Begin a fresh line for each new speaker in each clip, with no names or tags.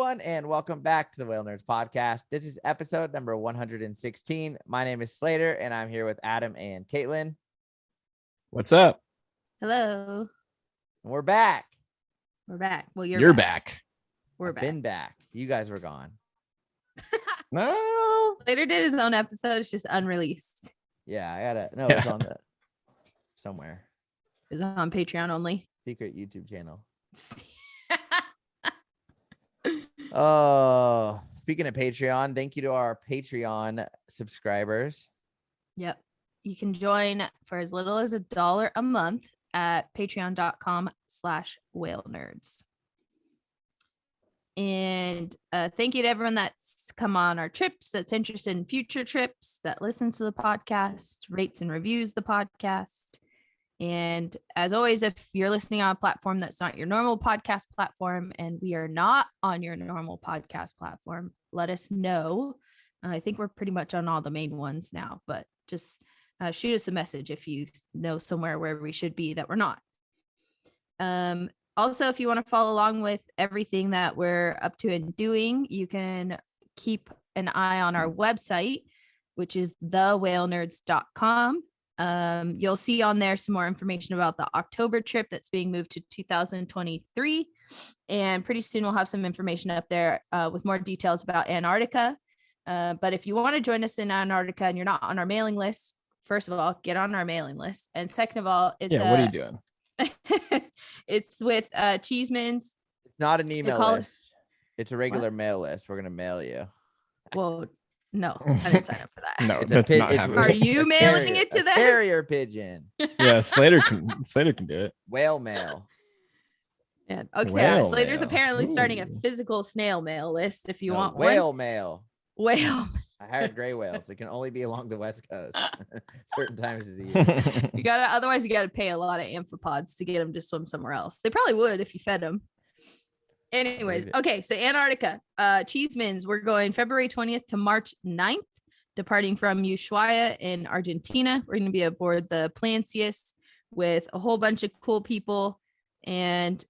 everyone, and welcome back to the Whale Nerds podcast. This is episode number 116. My name is Slater, and I'm here with Adam and Caitlin.
What's up?
Hello.
And we're back.
We're back. Well,
you're back.
We're
I've
back.
been back. You guys were gone.
No.
Slater did his own episode. It's just unreleased.
Yeah, I gotta. No, it's on the somewhere.
It's on Patreon only.
Secret YouTube channel. Oh, speaking of Patreon, thank you to our Patreon subscribers.
Yep. You can join for as little as $1 a month at patreon.com/whalenerds. And thank you to everyone that's come on our trips, that's interested in future trips, that listens to the podcast, rates and reviews the podcast. And as always, if you're listening on a platform that's not your normal podcast platform, and we are not on your normal podcast platform, let us know. I think we're pretty much on all the main ones now, but just shoot us a message if you know somewhere where we should be that we're not. Also, if you want to follow along with everything that we're up to and doing, you can keep an eye on our website, which is thewhalenerds.com. You'll see on there some more information about the October trip that's being moved to 2023. And pretty soon we'll have some information up there with more details about Antarctica. But if you want to join us in Antarctica and you're not on our mailing list, first of all, get on our mailing list. And second of all, it's
what are you doing?
It's with Cheeseman's.
It's not an email list. It's a regular mail list. We're gonna mail you.
Well, no, I didn't sign up for that.
No, that's not happening.
Are you mailing it to them?
Carrier pigeon.
Yeah, Slater can do it.
Whale mail.
Yeah. Okay.
Whale
Slater's
mail.
apparently starting a
Ooh.
physical snail mail list. If you want
whale
one.
mail.
Whale.
I hired gray whales. They can only be along the West Coast certain times of the year.
You gotta. Otherwise, you gotta pay a lot of amphipods to get them to swim somewhere else. They probably would if you fed them. Anyways, okay. So Antarctica, Cheeseman's. We're going February 20th to March 9th, departing from Ushuaia in Argentina. We're going to be aboard the Plancius with a whole bunch of cool people, and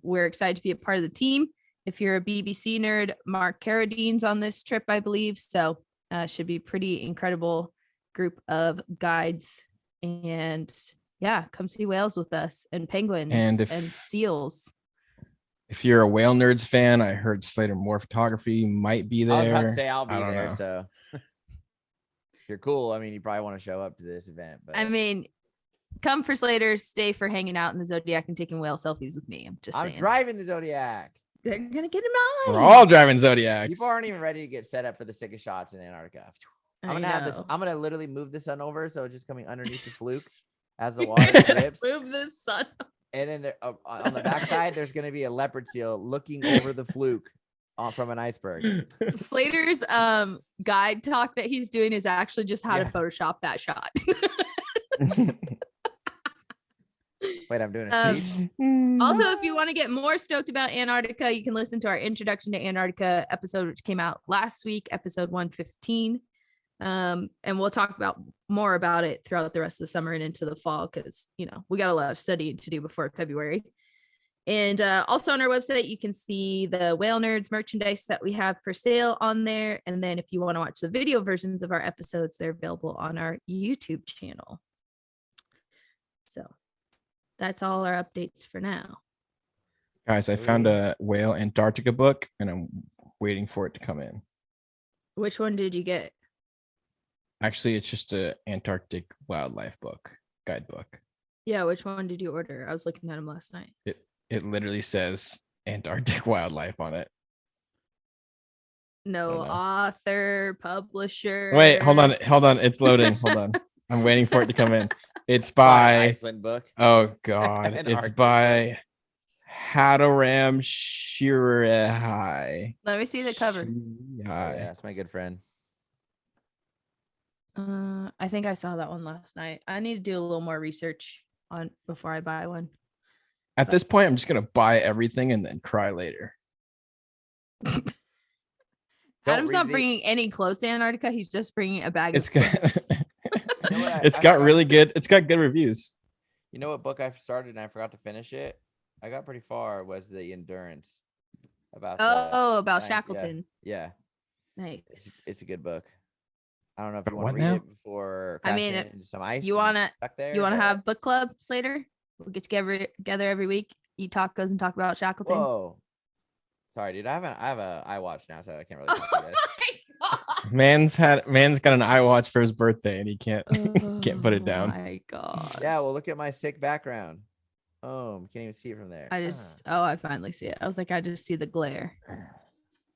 we're excited to be a part of the team. If you're a BBC nerd, Mark Carradine's on this trip, I believe. So should be pretty incredible group of guides. And yeah, come see whales with us and penguins and seals.
If you're a Whale Nerds fan, I heard Slater More Photography might be there.
I was about to say I'll be there.
Know.
So if you're cool, I mean, you probably want to show up to this event. But
I mean, come for Slater, stay for hanging out in the Zodiac and taking whale selfies with me. I'm saying.
Driving the Zodiac.
They're gonna get him on.
We're all driving Zodiacs.
People aren't even ready to get set up for the sickest shots in Antarctica. I'm gonna have this. I'm gonna literally move the sun over, so it's just coming underneath the fluke as the water drips.
Move the sun.
And then there, on the backside, there's gonna be a leopard seal looking over the fluke from an iceberg.
Slater's guide talk that he's doing is actually just how to Photoshop that shot.
Wait, I'm doing a speech.
Also, if you want to get more stoked about Antarctica, you can listen to our Introduction to Antarctica episode, which came out last week, episode 115. And we'll talk more about it throughout the rest of the summer and into the fall, because we got a lot of studying to do before February. And also on our website, you can see the Whale Nerds merchandise that we have for sale on there. And then if you want to watch the video versions of our episodes, they're available on our YouTube channel. So that's all our updates for now.
Guys, I found a Whale Antarctica book and I'm waiting for it to come in.
Which one did you get?
Actually, it's just an Antarctic wildlife guidebook.
Yeah, which one did you order? I was looking at them last night.
It literally says Antarctic wildlife on it.
No author, publisher.
Wait, hold on. It's loading. Hold on. I'm waiting for it to come in. It's by
Iceland book.
Oh God. It's by Hadoram Shirahai.
Let me see the cover.
Yeah, that's my good friend.
I think I saw that one last night. I need to do a little more research on before I buy one.
At this point, I'm just gonna buy everything and then cry later.
Adam's not bringing any clothes to Antarctica. He's just bringing a bag of clothes.
It's got really good. It's got good reviews.
You know what book I started and I forgot to finish it? I got pretty far. Was the Endurance. about
about
yeah.
Shackleton.
Yeah.
Nice.
It's a good book. I don't know if you want
What
to read
now?
it before
I mean,
crashing into some ice.
You wanna
stuck there,
you wanna
but-
have book clubs later? We'll get together every week, eat tacos, and talk about Shackleton.
Whoa. Sorry, dude. I have a iWatch now, so I can't really talk to you guys.
Man's got an iWatch for his birthday, and he can't can't put it down.
Oh my god.
Yeah, well, look at my sick background. Oh, can't even see it from there.
I finally see it. I was like, I just see the glare.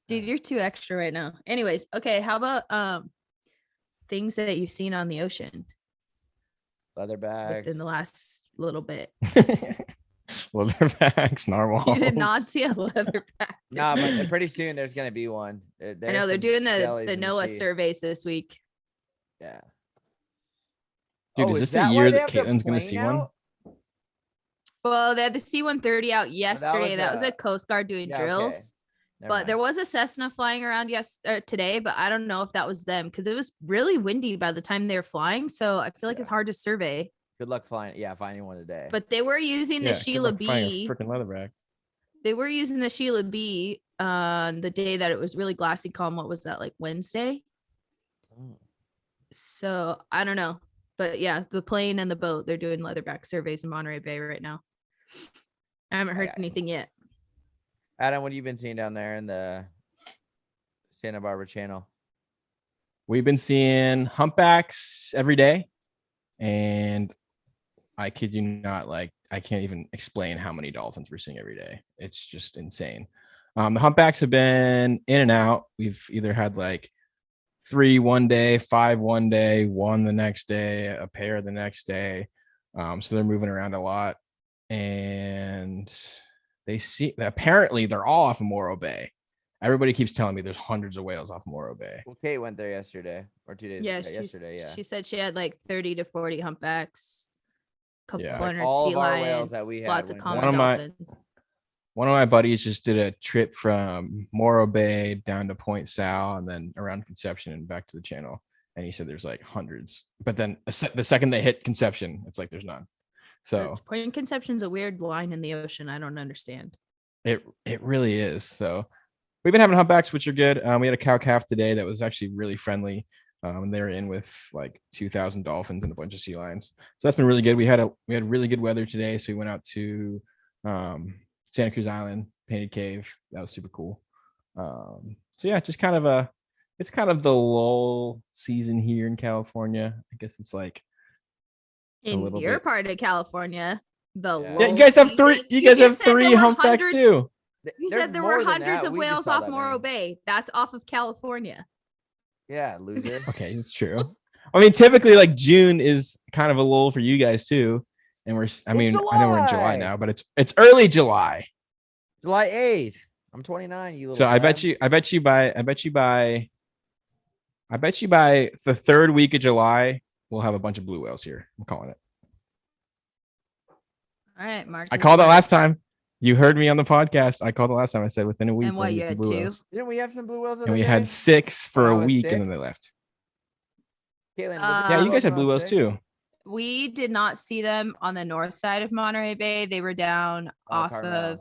Dude, you're too extra right now. Anyways, okay, how about things that you've seen on the ocean
Leatherbacks.
within the last little bit?
Leatherbacks, narwhals.
You did not see a leatherback.
No, but pretty soon there's gonna be one.
I know they're doing the
in
NOAA
sea.
surveys this week.
Yeah.
Dude,
Oh,
is this the
that why
year
they
that
have the
Caitlin's gonna
plane
see one?
out?
Well, they had the C-130 out yesterday. That was
a-
a Coast Guard doing
Yeah,
drills.
okay. Never
But
mind.
there was a Cessna flying around today, but I don't know if that was them because it was really windy by the time they were flying. So I feel like it's
Yeah.
hard to survey.
Good luck finding one today.
But they were using the
Yeah, good
Sheila
luck finding a
B.
freaking leatherback.
They were using the Sheila B on the day that it was really glassy calm. What was that, like Wednesday?
Oh.
So I don't know. But yeah, the plane and the boat, they're doing leatherback surveys in Monterey Bay right now. I haven't heard anything yet.
Adam, what have you been seeing down there in the Santa Barbara Channel?
We've been seeing humpbacks every day, and I kid you not, like I can't even explain how many dolphins we're seeing every day. It's just insane. The humpbacks have been in and out. We've either had like 3 one day, 5 one day, 1 the next day, a pair the next day. So they're moving around a lot, and apparently they're all off of Morro Bay. Everybody keeps telling me there's hundreds of whales off Morro Bay.
Well, Kate went there yesterday or 2 days
Yeah,
ago. Yesterday, yeah.
She said she had like 30 to 40 humpbacks, couple
Yeah.
hundred
all
sea
of our
lions,
whales that we had
lots of
went
common
One of my-
dolphins.
One of my buddies just did a trip from Morro Bay down to Point Sal and then around Conception and back to the channel. And he said there's like hundreds. But then the second they hit Conception, it's like there's none. So
Point Conception's a weird line in the ocean. I don't understand.
it really is. So we've been having humpbacks, which are good. We had a cow calf today that was actually really friendly. They were in with like 2,000 dolphins and a bunch of sea lions. So that's been really good. We had really good weather today, so we went out to Santa Cruz Island, Painted Cave. That was super cool. So yeah, just it's kind of the lull season here in California. I guess it's like
In
little
your
bit.
part of California, the
Yeah.
yeah,
lull
you guys have three.
season-
You guys
just
have
said there
3
were
humpbacks
hundreds-
too.
You
There's
said there
more
were
than
hundreds
that.
of
We just
whales
saw
off
that
Morro
many.
Bay. That's off of California.
Yeah, loser.
Okay, that's true. I mean, typically like June is kind of a lull for you guys too. And I know we're in July
July.
now, but it's early July.
July 8th. I'm 29, you little
So I bet you by the 3rd week of July, we'll have a bunch of blue whales here. I'm calling it.
All right, Mark.
I called it last time. You heard me on the podcast. I called it last time. I said within a week.
And what,
we'll
you
get some
had
blue
2?
whales.
Didn't we have some blue whales?
And we had 6 for
When I
a
was
week,
sick?
and then they left.
Caitlin,
Yeah, you guys had blue whales too.
We did not see them on the north side of Monterey Bay. They were down off of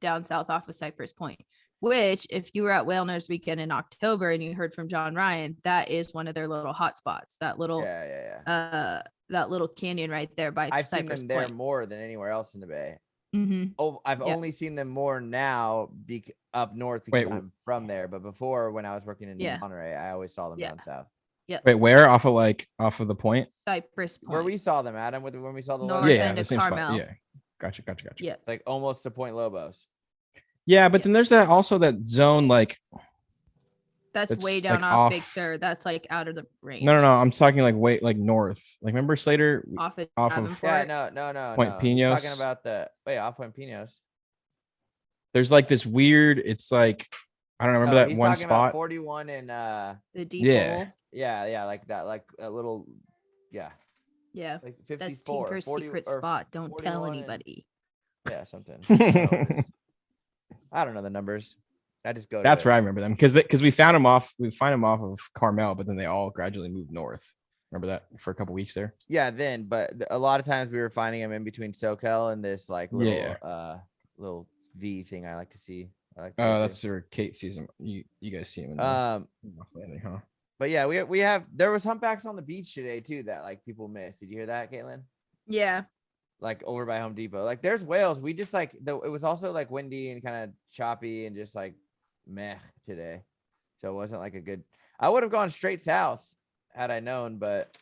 down south off of Cypress Point, which if you were at Whale Nurse Weekend in October and you heard from John Ryan, that is one of their little hot spots. That little that little canyon right there by
I've
Cypress
seen them there
Point.
more than anywhere else in the bay.
Mm-hmm.
Oh, I've only seen them more now up north because I'm from there. But before, when I was working in Monterey, I always saw them down south.
Yeah.
Wait, where? Off of the point?
Cypress Point.
Where we saw them, Adam, when we saw the
North
leatherback.
end
the
of
same
Carmel.
spot. Yeah, gotcha.
Yeah,
It's like almost to Point Lobos.
Yeah, but then there's that zone like.
that's way
It's,
down
like,
off
off-
Big Sur. That's like out of the range.
No. I'm talking like way like north. Like remember Slater?
Off of
off of-
Davenport.
Yeah, no.
Point
He's
Pinos?
talking about off Point Pinos.
There's like this weird. It's like I don't know. Remember that
he's
one
talking about
spot?
41 and
The deep
Yeah.
hole.
yeah, like that, like a little,
Yeah,
like 54.
that's Tinker's
40
secret
or
spot. Don't tell
41 and-
anybody.
Yeah, something. I don't know what it is. I don't know the numbers. I just go. To
That's
it.
where I remember them because we found them off. We find them off of Carmel, but then they all gradually moved north. Remember that for a couple weeks there.
Yeah, but a lot of times we were finding them in between SoCal and this like little little V thing I like to see. I like
Oh,
those
that's where Kate sees him. You guys see him in
too.
the landing, huh?
But yeah, we have there was humpbacks on the beach today too that like people missed. Did you hear that, Caitlin?
Yeah.
Like over by Home Depot. Like there's whales. We just like it was also like windy and kind of choppy and just like meh today. So it wasn't like a good. I would have gone straight south had I known, but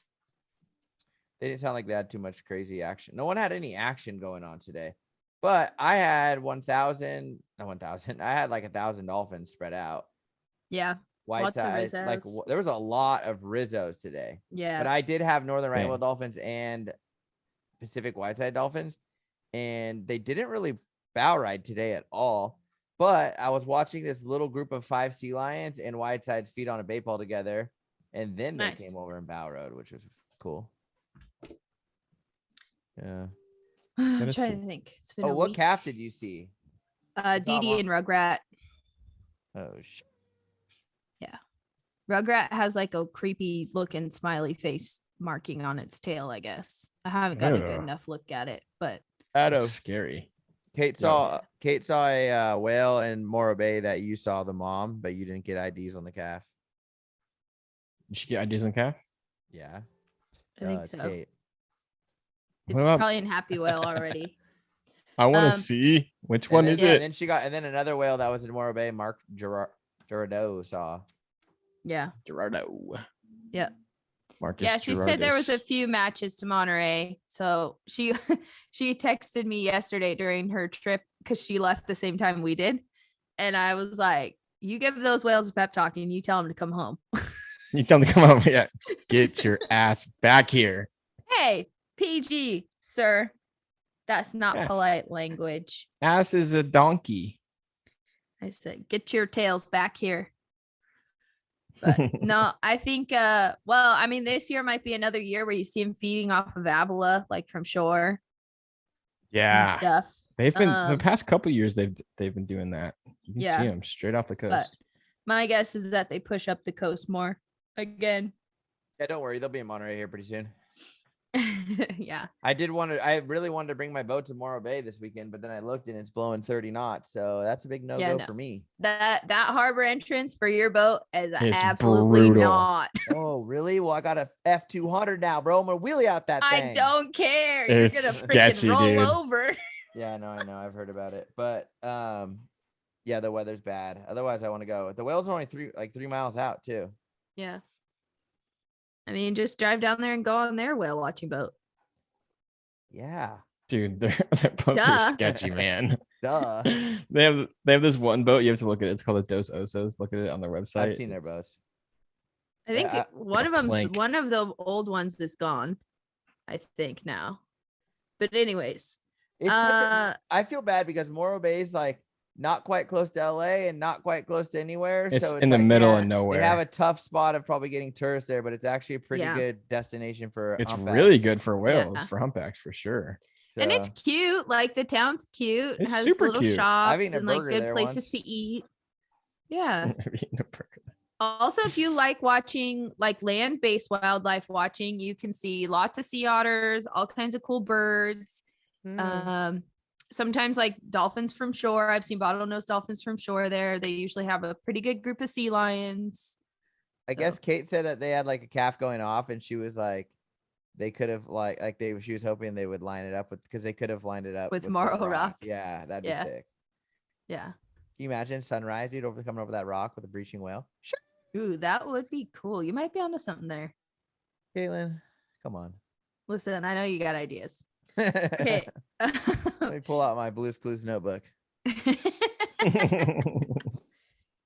they didn't sound like they had too much crazy action. No one had any action going on today. But I had 1,000, not 1,000. I had like 1,000 dolphins spread out.
Yeah.
Whiteside, like there was a lot of Rizzos today.
Yeah.
But I did have northern right whale dolphins and Pacific whiteside dolphins, and they didn't really bow ride today at all. But I was watching this little group of 5 sea lions and whitesides feed on a bait ball together, and then they came over and bow rode, which was cool. Yeah.
I'm trying to think. It's been
what calf did you see?
Dee Dee and Rugrat.
Oh shit.
Yeah. Rugrat has like a creepy looking smiley face marking on its tail, I guess. I haven't got a good enough look at it, but
that's scary.
Kate saw a whale in Morro Bay that you saw the mom, but you didn't get IDs on the calf.
Did you get IDs on the calf?
Yeah.
I think so.
Kate.
It's probably in Happy Whale already.
I want to see which one is it.
And then another whale that was in Morro Bay, Mark Gerardo saw.
Yeah.
Gerardo.
Yeah.
Marcus
yeah, she said there was a few matches to Monterey. So she texted me yesterday during her trip because she left the same time we did. And I was like, you give those whales a pep talk and you tell them to come home.
You tell them to come home. Yeah. Get your ass back here.
Hey, PG, sir. That's not polite language.
Ass is a donkey.
I said, get your tails back here. But no, I think this year might be another year where you see him feeding off of Avila, like from shore.
Yeah.
And stuff.
They've been the past couple years they've been doing that. You can see them straight off the coast.
But my guess is that they push up the coast more again.
Yeah, don't worry, they'll be in Monterey here pretty soon.
Yeah.
I really wanted to bring my boat to Morro Bay this weekend, but then I looked and it's blowing 30 knots. So that's a big no-go for me.
That harbor entrance for your boat is absolutely brutal. Not.
Oh, really? Well, I got a F200 now, bro. I'm gonna wheelie out that thing.
I don't care. You're gonna freaking roll over.
Yeah, I know. I've heard about it. But yeah, the weather's bad. Otherwise, I want to go. The whales are only 3 miles out too.
Yeah. I mean, just drive down there and go on their whale watching boat.
Yeah.
Dude, their boats are sketchy, man.
Duh.
They have this one boat. You have to look at it. It's called the Dos Osos. Look at it on their website.
I've seen their boats.
I think one of the old ones is gone. I think now. But anyways.
I feel bad because Morro Bay is like not quite close to LA and not quite close to anywhere.
It's
so
in the middle of nowhere.
They have a tough spot of probably getting tourists there, but it's actually a pretty good destination for
humpbacks. Really good for whales, for humpbacks for sure.
So, and it's cute. Like the town's cute.
It's
has
super
little
cute.
shops and like good places to eat. Yeah. Also, if you like watching like land-based wildlife watching, you can see lots of sea otters, all kinds of cool birds. Sometimes like dolphins from shore. I've seen bottlenose dolphins from shore there. They usually have a pretty good group of sea lions.
I guess Kate said that they had like a calf going off and she was like, they could have she was hoping they would line it up because they could have lined it up
with Morro Rock.
Yeah, that'd be sick.
Yeah.
Can you imagine sunrise, dude, coming over that rock with a breaching whale?
Sure. Ooh, that would be cool. You might be onto something there.
Caitlin, come on.
Listen, I know you got ideas. Okay.
Let me pull out my Blue's Clues notebook.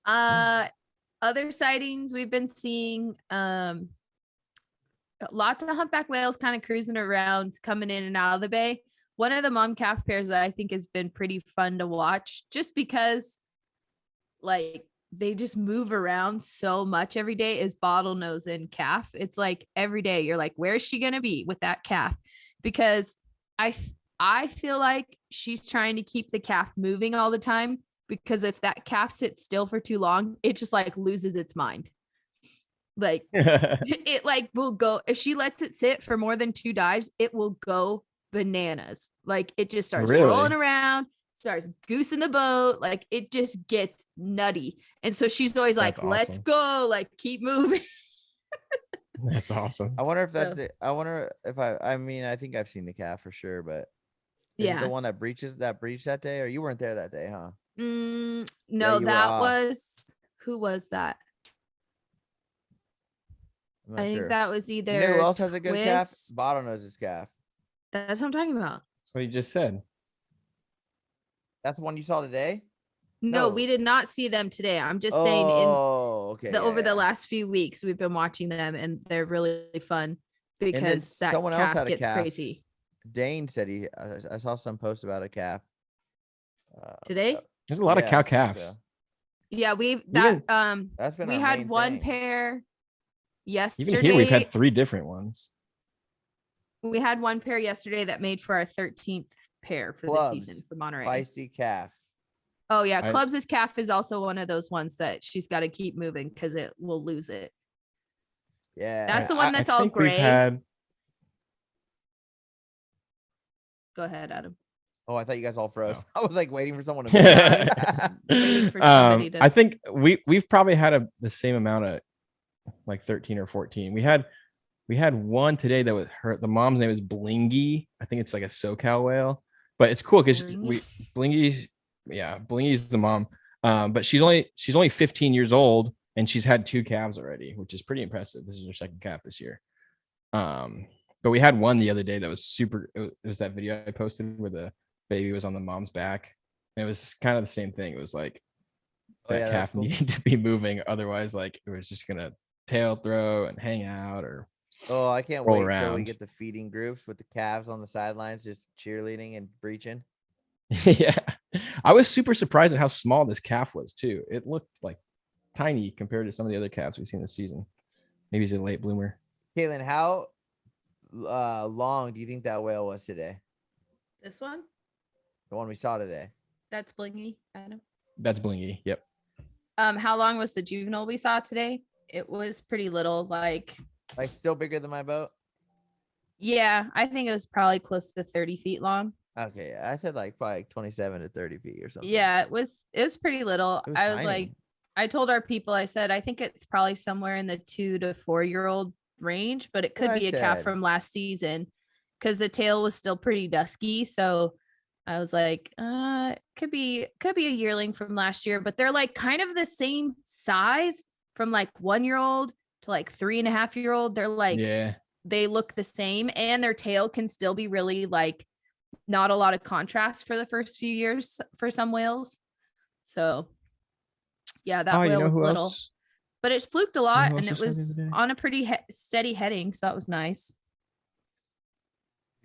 Other sightings we've been seeing, lots of humpback whales kind of cruising around, coming in and out of the bay. One of the mom calf pairs that I think has been pretty fun to watch, just because like they just move around so much every day, is bottlenose and calf. It's like every day you're like, where's she gonna be with that calf? Because I feel like she's trying to keep the calf moving all the time, because if that calf sits still for too long, it just like loses its mind. Like it like will go, if she lets it sit for more than 2 dives, it will go bananas. Like it just starts rolling around, starts goosing the boat. Like it just gets nutty. And so she's always like,
That's
let's
awesome.
go, like keep moving.
That's awesome.
I wonder if that's
So-
it. I wonder if I mean, I think I've seen the calf for sure, but is it the
Yeah.
one that breached that day, or you weren't there that day, huh?
No,
you were
that
off.
was who was that?
I'm not
I think
sure.
that was either
You know who else has a good calf?
Twist.
Bottlenose calf.
That's what I'm talking about.
That's what he just said.
That's the one you saw today?
No,
No.
we did not see them today. I'm just saying in
Oh, okay.
over the
yeah.
last few weeks we've been watching them and they're really fun because that
someone else
calf
had a
gets
calf.
crazy.
Dane said I saw some post about a calf.
Today?
There's a lot of
yeah,
cow
I think
calves.
so.
Yeah,
That's been
we
our
had
main
one
thing.
pair yesterday.
Even here, we've had 3 different ones.
We had one pair yesterday that made for our 13th pair for
Clubs,
the season for Monterey.
Feisty calf.
Oh yeah,
I-
Clubs' calf is also one of those ones that she's got to keep moving because it will lose it.
Yeah.
That's the one that's all
think we've
gray.
had
Go ahead, Adam.
Oh, I thought you guys all froze.
No.
I was like waiting for someone to
Waiting for somebody to-
I think we've probably had the same amount of like 13 or 14. We had one today that was the mom's name is Blingy. I think it's like a SoCal whale, but it's cool because Blingy, Blingy's the mom. But she's only 15 years old and she's had 2 calves already, which is pretty impressive. This is her second calf this year. But we had one the other day that was super. It was that video I posted where the baby was on the mom's back. And it was kind of the same thing. It was like that calf needed to be moving, otherwise, like it was just gonna tail throw and hang out or.
Oh, I can't
roll
wait till we
around.
get the feeding groups with the calves on the sidelines just cheerleading and breaching.
Yeah, I was super surprised at how small this calf was too. It looked like tiny compared to some of the other calves we've seen this season. Maybe he's a late bloomer.
Caitlin, how long do you think that whale was today?
This one?
The one we saw today.
That's Blingy, Adam.
That's Blingy. Yep.
How long was the juvenile we saw today? It was pretty little, like
still bigger than my boat?
yeah, I think it was probably close to 30 feet long.
Okay, I said like probably 27 to 30 feet or something.
Yeah, it was pretty little.
It was
I was
tiny.
like, I told our people, I said, I think it's probably somewhere in the 2 to 4 year old range, but it could
What I
be a calf
said.
from last season because the tail was still pretty dusky. So I was like, could be a yearling from last year, but they're like kind of the same size from like 1 year old to like 3.5 year old. They're like,
Yeah.
they look the same and their tail can still be really like not a lot of contrast for the first few years for some whales. So yeah, that whale was little,
else?
but it fluked a lot
who
and
else
it
I saw the
was
other day?
on a pretty steady heading. So that was nice.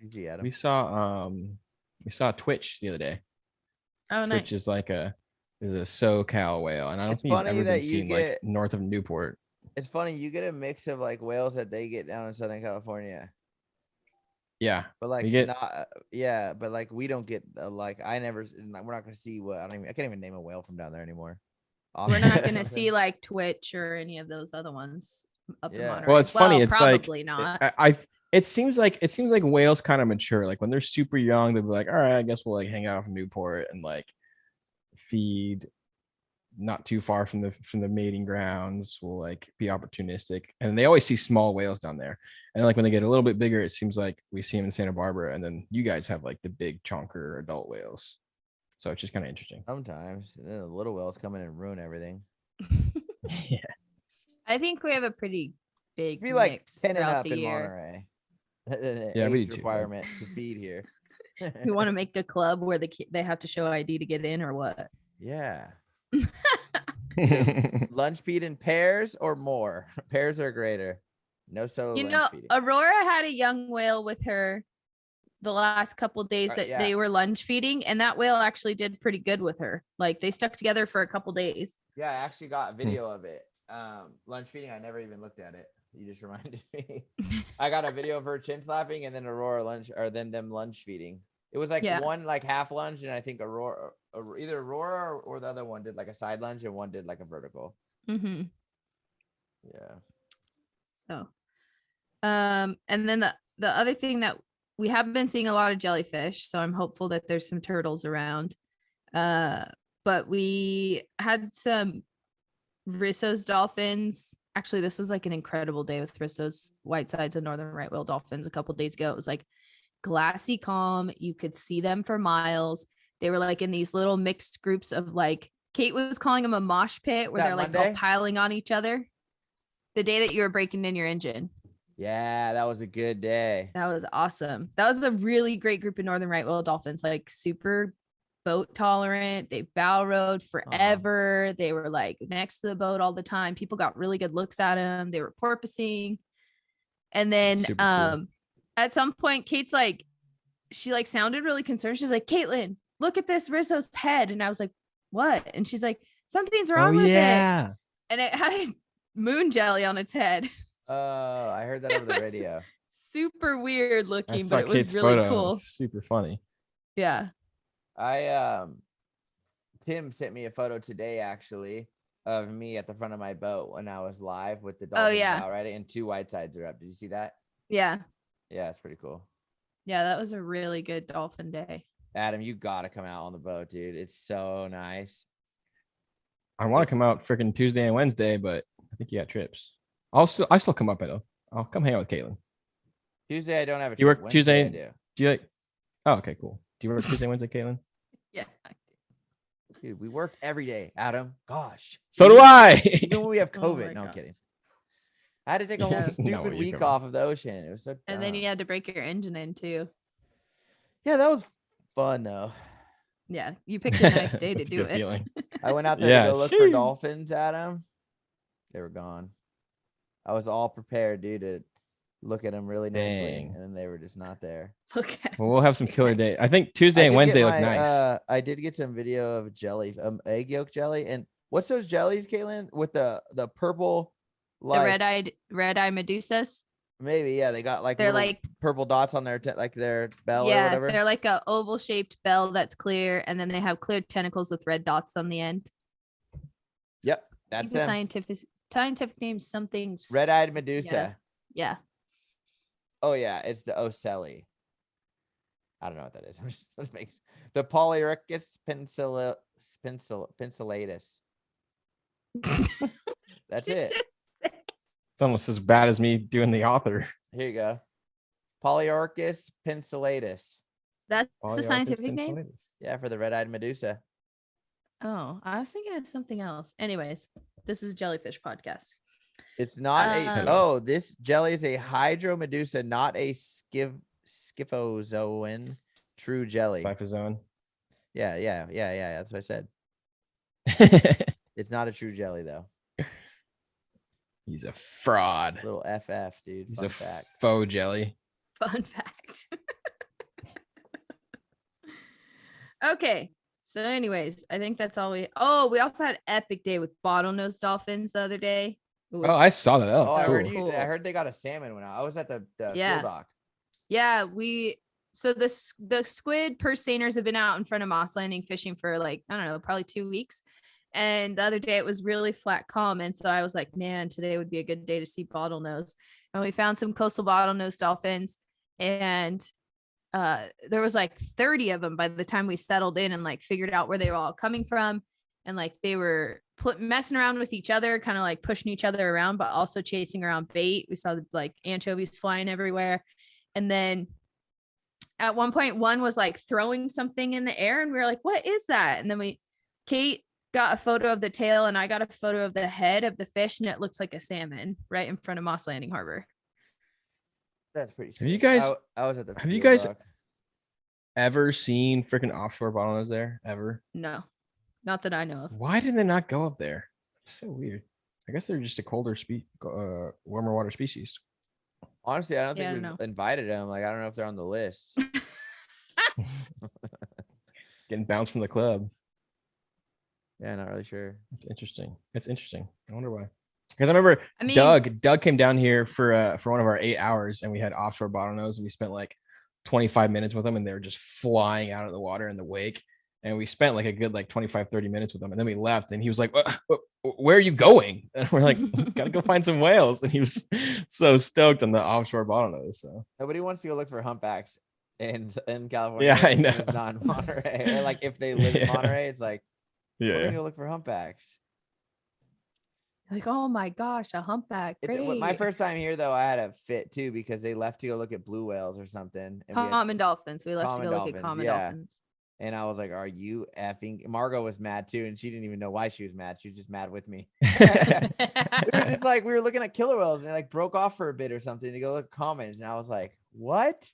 GG, Adam.
We saw Twitch the other day.
Oh, nice.
Twitch is like a SoCal whale, and I don't
It's
think he's
funny
ever
that
been
you
seen like
get-
north of Newport.
It's funny, you get a mix of like whales that they get down in Southern California.
Yeah,
But like
We get-
not, but like we don't get like we're not gonna see what I can't even name a whale from down there anymore.
We're not going to see like Twitch or any of those other ones up in
Yeah.
Monterey.
Well, it's funny. It's like
probably not.
It seems like whales kind of mature. Like when they're super young, they'll be like, all right, I guess we'll like hang out from Newport and like feed not too far from the mating grounds. We'll like be opportunistic, and they always see small whales down there. And like when they get a little bit bigger, it seems like we see them in Santa Barbara, and then you guys have like the big chonker adult whales. So it's just kind of interesting.
Sometimes and then the little whales come in and ruin everything.
Yeah.
I think we have a pretty big
Be like
mix
10 and
throughout
up
the
in
year.
Monterey.
Yeah, we
Age
do too.
requirement to feed here.
You want to make a club where they have to show ID to get in or what?
Yeah. Lunch feed in pairs or more. Pairs are greater. No solo
You
lunch
know,
feeding.
Aurora had a young whale with her the last couple days that
yeah.
they were lunch feeding, and that whale actually did pretty good with her. Like they stuck together for a couple days.
Yeah, I actually got a video of it. Lunch feeding, I never even looked at it. You just reminded me. I got a video of her chin slapping and then then them lunch feeding. It was like one like half lunge, and I think either Aurora or the other one did like a side lunge and one did like a vertical.
Mm-hmm.
Yeah.
So, and then the other thing that we have been seeing a lot of jellyfish, so I'm hopeful that there's some turtles around. But we had some Risso's dolphins. Actually, this was like an incredible day with Risso's whitesides and northern right whale dolphins a couple days ago. It was like glassy calm. You could see them for miles. They were like in these little mixed groups of like, Kate was calling them a mosh pit where
That
they're like
Monday?
all piling on each other. The day that you were breaking in your engine.
Yeah, that was a good day.
That was awesome. That was a really great group of northern right whale dolphins, like super boat tolerant. They bow rode forever. They were like next to the boat all the time. People got really good looks at them. They were porpoising. And then
Super cool.
at some point, Kate's like, she like sounded really concerned. She's like, Caitlin, look at this Risso's head. And I was like, what? And she's like, something's wrong with it. And it had a moon jelly on its head.
Oh, I heard that over the radio.
Super weird
I
looking,
saw
but it was
Kate's
really
photo.
cool.
It's super funny.
Yeah.
Tim sent me a photo today actually of me at the front of my boat when I was live with the
Oh,
Dolphins
yeah.
out, right? And 2 whitesides are up. Did you see that?
Yeah.
Yeah, it's pretty cool.
Yeah. That was a really good dolphin day.
Adam, you gotta come out on the boat, dude. It's so nice.
I want to come out freaking Tuesday and Wednesday, but I think you got trips. I still come up. I'll come hang out with Caitlin.
Tuesday I don't have a
You work
trip.
Tuesday?
Wednesday I do.
Do you like? Oh, okay, cool. Do you work Tuesday, Wednesday, Caitlin?
Yeah.
Dude, we worked every day, Adam. Gosh.
So do I.
Even when we have
Oh
COVID.
my
No, I'm
gosh.
kidding. I had to take a whole
Yeah.
No,
stupid
what are you
week
doing?
off of the ocean. It was so dumb.
And then you had to break your engine in too.
Yeah, that was fun though.
Yeah. You picked a nice day to
That's a
do
good
it.
feeling.
I went out there
Yeah,
to go look for
sheesh.
dolphins, Adam. They were gone. I was all prepared, dude, to look at them really nicely,
Dang.
and then they were just not there.
Look at it.
Well, we'll have some killer day.
Yes.
I think Tuesday and
did get
Wednesday look
my,
nice.
I did get some video of jelly, egg yolk jelly, and what's those jellies, Caitlin, with the purple,
The
like
red-eye medusas.
maybe yeah, they got like
They're
little
like,
purple dots on their like their bell or
yeah,
whatever.
they're like a oval shaped bell that's clear, and then they have clear tentacles with red dots on the end.
Yep,
I
that's
think the
them.
scientific name something
Red-eyed Medusa.
Yeah.
Oh yeah, it's the Ocelli. I don't know what that is. I'm just let's make the Polyerchus pincelatus. That's it.
It's almost as bad as me doing the author.
Here you go. Polyerchus pincelatus.
That's the
Polyarchus
scientific name.
pincelatus.
Yeah, for the red-eyed Medusa.
Oh, I was thinking of something else. Anyways, this is Jellyfish Podcast.
It's not
Um,
a this jelly is a hydromedusa, not a scyphozoan true jelly.
Scyphozoan.
Yeah. That's what I said. It's not a true jelly though.
He's a fraud.
Little FF, dude.
He's
Fun
a
fact.
faux jelly.
Fun fact. Okay. So, anyways, I think that's all we. Oh, we also had epic day with bottlenose dolphins the other day. It
Oh,
was-
I saw that.
Oh,
Oh,
I heard
cool.
you.
Cool.
I heard they got a salmon when I was at the
Yeah.
field dock.
Yeah, so the squid purse seiners have been out in front of Moss Landing fishing for like, I don't know, probably 2 weeks. And the other day it was really flat calm. And so I was like, man, today would be a good day to see bottlenose. And we found some coastal bottlenose dolphins. And there was like 30 of them by the time we settled in and like figured out where they were all coming from. And like they were messing around with each other, kind of like pushing each other around, but also chasing around bait. We saw like anchovies flying everywhere. And then at one point, one was like throwing something in the air and we were like, what is that? And then Kate got a photo of the tail and I got a photo of the head of the fish and it looks like a salmon right in front of Moss Landing Harbor.
That's pretty.
Have you
sick.
guys-
I was at the.
have you
field
guys-
dock.
Ever seen freaking offshore bottlenose there? Ever?
No, not that I know of.
Why did they not go up there? It's so weird. I guess they're just a colder warmer water species.
Honestly, I don't
Yeah, I
think
don't
we've invited them. Like, I don't know if they're on the list.
Getting bounced from the club.
Yeah, not really sure.
It's interesting. It's interesting. I wonder why. Because I remember
I mean,
Doug came down here for one of our 8 hours and we had offshore bottlenose and we spent like 25 minutes with them and they were just flying out of the water in the wake. And we spent like a good like 25, 30 minutes with them. And then we left and he was like, where are you going? And we're like, gotta go find some whales. And he was so stoked on the offshore bottlenose. So
Nobody wants to go look for humpbacks in California.
Yeah, I
It's
know.
not in Monterey. Or like if they live in
Yeah.
Monterey, it's like we're gonna
Yeah.
go look for humpbacks.
Like, oh my gosh, a humpback.
My
Great.
first time here though, I had a fit too because they left to go look at blue whales or something. And we had
Common dolphins. We left to
common
go look at
dolphins,
common
yeah.
dolphins.
And I was like, "Are you effing?" Margot was mad too, and she didn't even know why she was mad. She was just mad with me. It was just like we were looking at killer whales and it like broke off for a bit or something to go look at commons, and I was like, "What?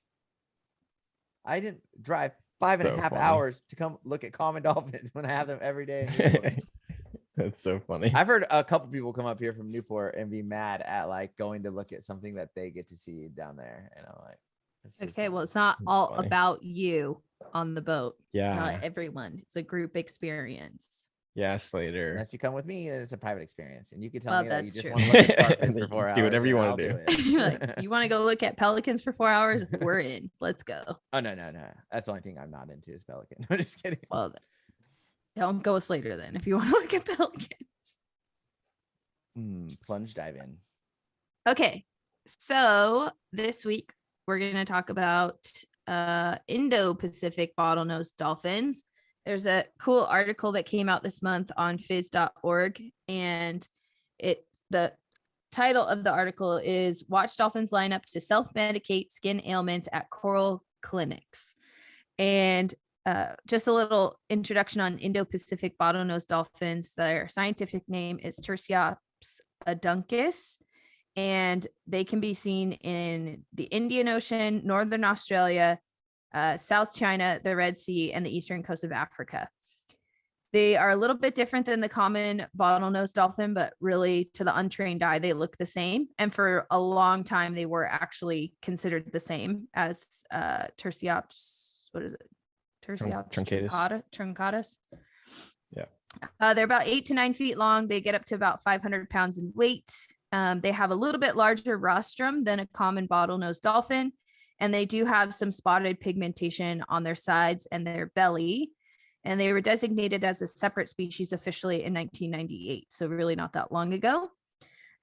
I didn't drive 5.5
So funny.
hours to come look at common dolphins when I have them every day." In Newport."
That's so funny.
I've heard a couple people come up here from Newport and be mad at like going to look at something that they get to see down there, and I'm like, "This is
Okay,
dumb."
well, it's not
That's
all
funny.
about you on the boat. It's
Yeah.
not everyone. It's a group experience.
Yeah, Slater.
Unless you come with me, then it's a private experience, and you can tell
Well,
me that you
that's
just
true.
want to look at shark
And
for
then
4 hours.
do whatever you
and
wanna
I'll
do.
it.
You're like, you want to go look at pelicans for 4 hours? We're in. Let's go.
Oh no. That's the only thing I'm not into is pelican. I'm just kidding.
Well, don't go with Slater then if you want to look at pelicans.
Plunge dive in.
Okay, so this week we're going to talk about Indo Pacific bottlenose dolphins. There's a cool article that came out this month on phys.org, and the title of the article is "Watch Dolphins Line Up to Self-Medicate Skin Ailments at Coral Clinics." And just a little introduction on Indo Pacific bottlenose dolphins. Their scientific name is Tursiops aduncus, and they can be seen in the Indian Ocean, Northern Australia, South China, the Red Sea, and the eastern coast of Africa. They are a little bit different than the common bottlenose dolphin, but really to the untrained eye, they look the same. And for a long time, they were actually considered the same as Tursiops. What is it? Tursiops truncatus.
Yeah.
They're about 8 to 9 feet long. They get up to about 500 pounds in weight. They have a little bit larger rostrum than a common bottlenose dolphin, and they do have some spotted pigmentation on their sides and their belly. And they were designated as a separate species officially in 1998, so really not that long ago.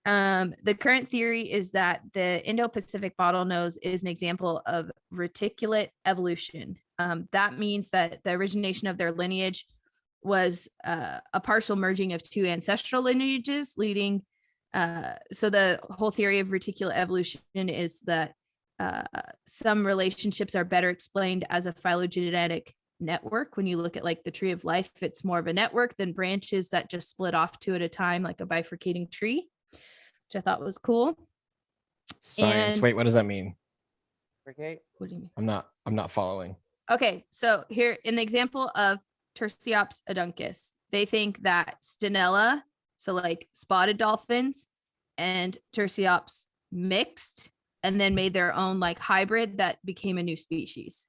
The current theory is that the Indo-Pacific bottlenose is an example of reticulate evolution. That means that the origination of their lineage was a partial merging of two ancestral lineages, leading. So the whole theory of reticulate evolution is that some relationships are better explained as a phylogenetic network. When you look at like the tree of life, it's more of a network than branches that just split off two at a time, like a bifurcating tree, which I thought was cool.
Science.
And-
Wait, what does that mean?
Okay.
What do you mean?
I'm not following.
Okay, so here in the example of Tursiops aduncus, they think that Stenella, so like spotted dolphins, and Tursiops mixed and then made their own like hybrid that became a new species.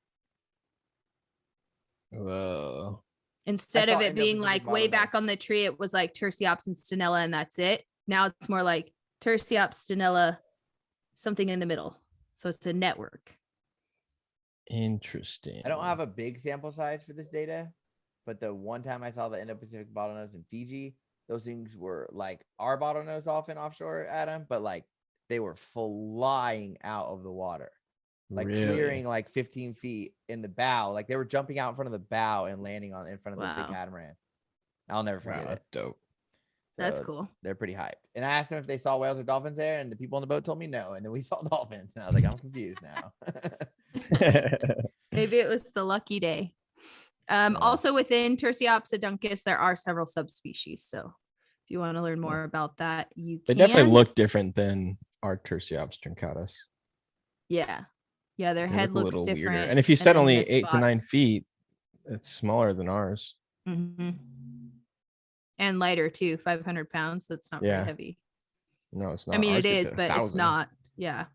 Whoa.
Instead
I
of
thought
it being
Indo-Pacific
like way
bottlenose.
back on the tree, it was like Tursiops and Stenella and that's it. Now it's more like Tursiops, Stenella, something in the middle. So it's a network.
Interesting.
I don't have a big sample size for this data, but the one time I saw the Indo-Pacific bottlenose in Fiji, those things were like our bottlenose dolphin offshore, Adam, but like they were flying out of the water, like
Really?
clearing like 15 feet in the bow. Like they were jumping out in front of the bow and landing in front of this
Wow.
big catamaran. I'll never forget
Wow,
it.
that's dope.
That's
So
cool.
They're pretty hyped. And I asked them if they saw whales or dolphins there, and the people on the boat told me no. And then we saw dolphins, and I was like, I'm confused now.
Maybe it was the lucky day. Also within Tursiops aduncus, there are several subspecies. So if you want to learn more about that, you
They
can.
definitely look different than our Tursiops truncatus.
Yeah. Yeah, their
They
head
look a
looks
little
different.
weirder. And if you said
then
only
the
8 to 9
spots.
feet, it's smaller than ours.
Mhm. And lighter too, 500 pounds. So it's not
Yeah.
very heavy.
No, it's not.
I mean,
Ours
it
get
is,
to
but it's
1,000.
not. Yeah.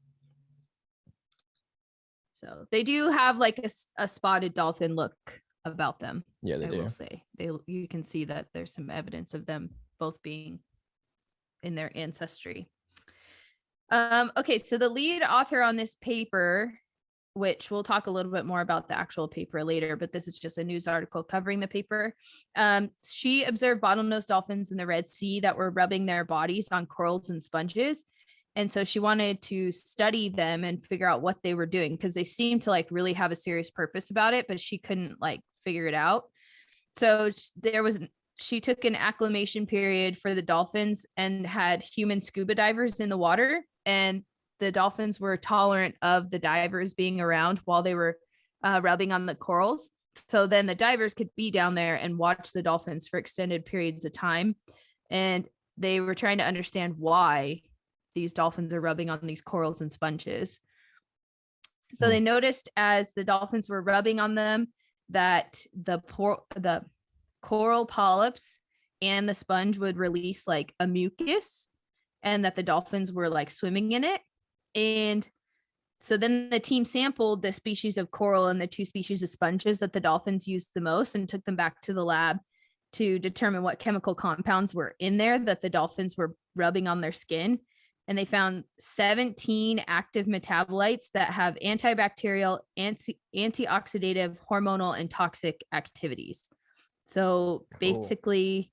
So they do have like a spotted dolphin look about them.
Yeah, they
I
do.
will say you can see that there's some evidence of them both being in their ancestry. Okay, so the lead author on this paper, which we'll talk a little bit more about the actual paper later, but this is just a news article covering the paper. She observed bottlenose dolphins in the Red Sea that were rubbing their bodies on corals and sponges. And so she wanted to study them and figure out what they were doing, because they seemed to like really have a serious purpose about it, but she couldn't like figure it out. So she took an acclimation period for the dolphins and had human scuba divers in the water, and the dolphins were tolerant of the divers being around while they were rubbing on the corals. So then the divers could be down there and watch the dolphins for extended periods of time. And they were trying to understand why these dolphins are rubbing on these corals and sponges. So they noticed as the dolphins were rubbing on them that the coral polyps and the sponge would release like a mucus, and that the dolphins were like swimming in it. And so then the team sampled the species of coral and the 2 species of sponges that the dolphins used the most and took them back to the lab to determine what chemical compounds were in there that the dolphins were rubbing on their skin. And they found 17 active metabolites that have antibacterial, antioxidative, hormonal, and toxic activities. So basically,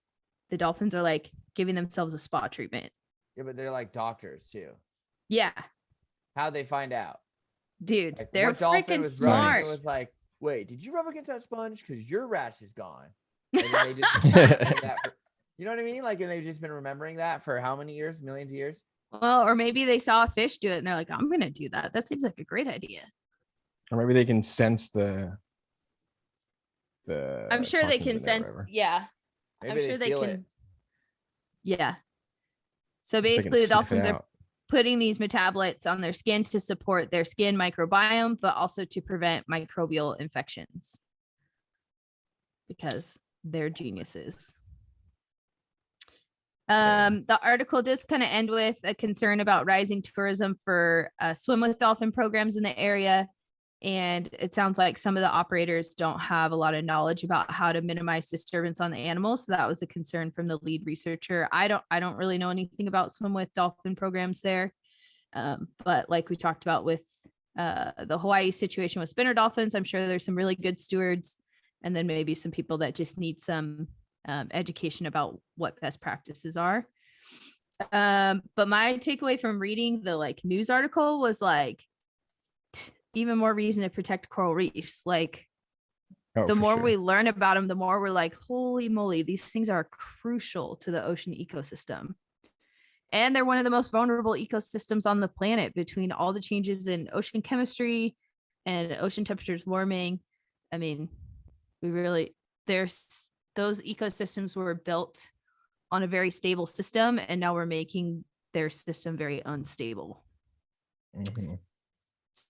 the dolphins are like giving themselves a spa treatment.
Yeah, but they're like doctors too.
Yeah.
How'd they find out?
Dude,
Like,
they're
what dolphin
freaking
was
smart.
rubbing and was like, wait, did you rub against that sponge? Because your rash is gone. And then they just you know what I mean? Like, and they've just been remembering that for how many years? Millions of years?
Well, or maybe they saw a fish do it and they're like, I'm going to do that. That seems like a great idea.
Or maybe they can sense the
I'm sure they can
toxins in there,
sense.
whatever.
Yeah.
Maybe
I'm sure they
feel
can.
it.
Yeah. So
They can
basically, the
sniff it
dolphins are
out.
putting these metabolites on their skin to support their skin microbiome, but also to prevent microbial infections because they're geniuses. The article does kind of end with a concern about rising tourism for swim with dolphin programs in the area. And it sounds like some of the operators don't have a lot of knowledge about how to minimize disturbance on the animals. So that was a concern from the lead researcher. I don't really know anything about swim with dolphin programs there. But like we talked about with the Hawaii situation with spinner dolphins, I'm sure there's some really good stewards, and then maybe some people that just need some education about what best practices are. But my takeaway from reading the like news article was like even more reason to protect coral reefs. Like the more we learn about them, the more we're like, holy moly, these things are crucial to the ocean ecosystem. And they're one of the most vulnerable ecosystems on the planet between all the changes in ocean chemistry and ocean temperatures warming. I mean, those ecosystems were built on a very stable system, and now we're making their system very unstable.
Mm-hmm.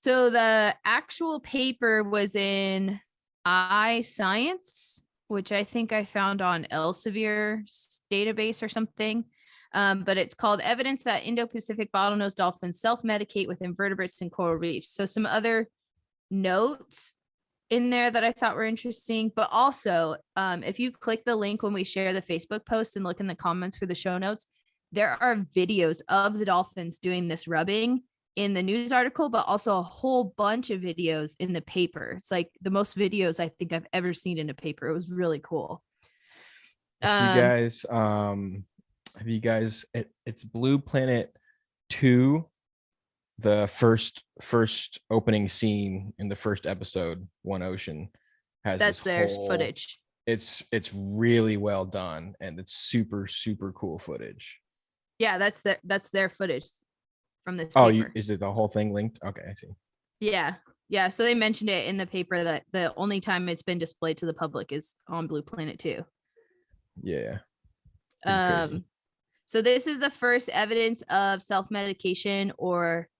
So the actual paper was in iScience, which I think I found on Elsevier's database or something. But it's called Evidence that Indo Pacific Bottlenose Dolphins Self-Medicate with Invertebrates and Coral Reefs. So some other notes in there that I thought were interesting, but also if you click the link when we share the Facebook post and look in the comments for the show notes, there are videos of the dolphins doing this rubbing in the news article, but also a whole bunch of videos in the paper. It's like the most videos I think I've ever seen in a paper. It was really cool.
Have you guys it's Blue Planet 2, the first opening scene in the first episode, One Ocean, has
that's their footage.
It's really well done, and it's super cool footage.
Yeah, that's their footage from this paper.
Is it the whole thing linked? Okay, I see.
Yeah, so they mentioned it in the paper that the only time it's been displayed to the public is on Blue Planet 2.
Yeah.
So this is the first evidence of self-medication or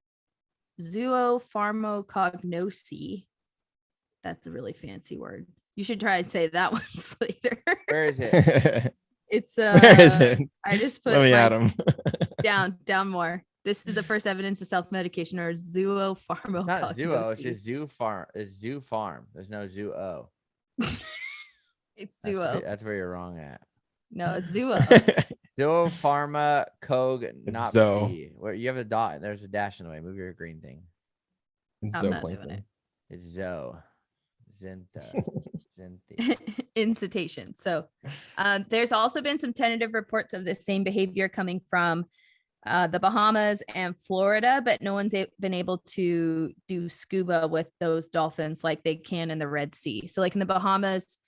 zoopharmacognosy. That's a really fancy word. You should try and say that one later.
Where is it?
It's
Where is it?
I just put
Let me add them.
down more. This is the first evidence of self-medication or zoopharmacognosy.
Not zoo, it's just zoo farm. It's zoo farm. There's no zoo o.
It's zoo.
That's where you're wrong at.
No, it's zoo.
Zoopharmacognosy. Where you have a dot, there's a dash in the way. Move your green thing.
It's
I'm not doing it.
It's zo. Zinta.
In cetacean. So there's also been some tentative reports of this same behavior coming from the Bahamas and Florida, but no one's been able to do scuba with those dolphins like they can in the Red Sea. So like in the Bahamas,